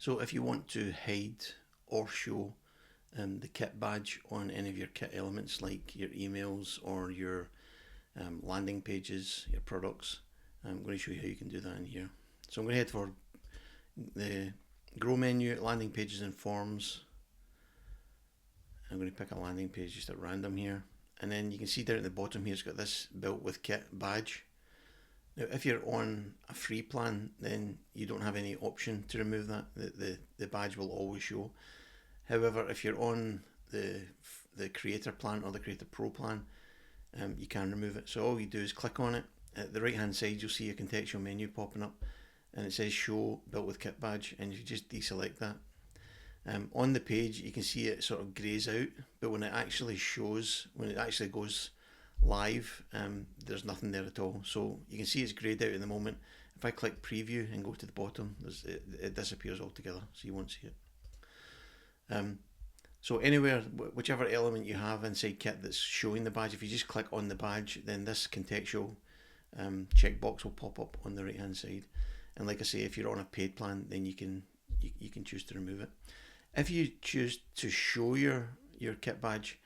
So if you want to hide or show the kit badge on any of your kit elements, like your emails or your landing pages, your products, I'm going to show you how you can do that in here. So I'm going to head for the Grow menu, landing pages and forms. I'm going to pick a landing page just at random here, and then you can see down at the bottom here it's got this built with kit badge. Now if you're on a free plan, then you don't have any option to remove that. The badge will always show. However, if you're on the creator plan or the creator pro plan, you can remove it. So all you do is click on it. At the right hand side you'll see a contextual menu popping up, and it says show built with kit badge, and you just deselect that. On the page you can see it sort of greys out, but when it actually shows, when it actually goes live, there's nothing there at all. So you can see it's greyed out at the moment. If I click preview and go to the bottom, it disappears altogether, so you won't see it. So anywhere, whichever element you have inside kit that's showing the badge, if you just click on the badge, then this contextual checkbox will pop up on the right hand side. And like I say, if you're on a paid plan, then you can choose to remove it. If you choose to show your kit badge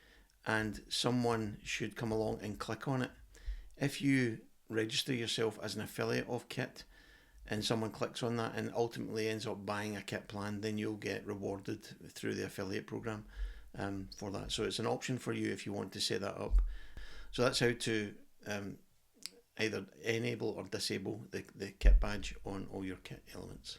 and someone should come along and click on it, if you register yourself as an affiliate of kit and someone clicks on that and ultimately ends up buying a kit plan, then you'll get rewarded through the affiliate program for that. So it's an option for you if you want to set that up. So that's how to either enable or disable the kit badge on all your kit elements.